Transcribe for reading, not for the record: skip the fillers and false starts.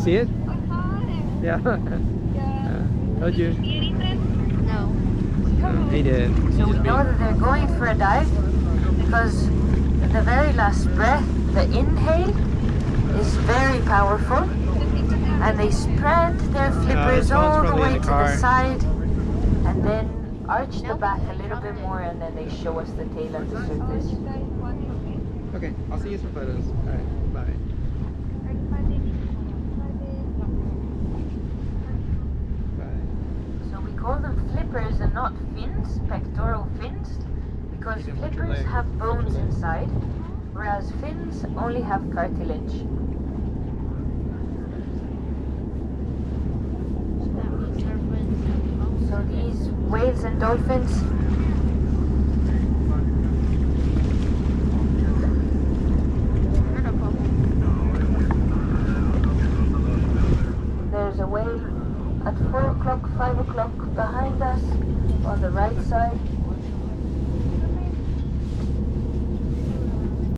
see it? Yeah. Told you. No. He did. So we know that they're going for a dive because the very last breath, the inhale, is very powerful, and they spread their flippers this one's all the probably in way the to car. the side, and then arch the back a little bit more, and then they show us the tail at the surface. Okay, I'll see you some photos. All right, bye. Bye. So we call them flippers and not fins, pectoral fins, because flippers have bones inside, whereas fins only have cartilage. That means our friends. So these whales and dolphins, there's a whale at 4 o'clock, 5 o'clock behind us on the right side.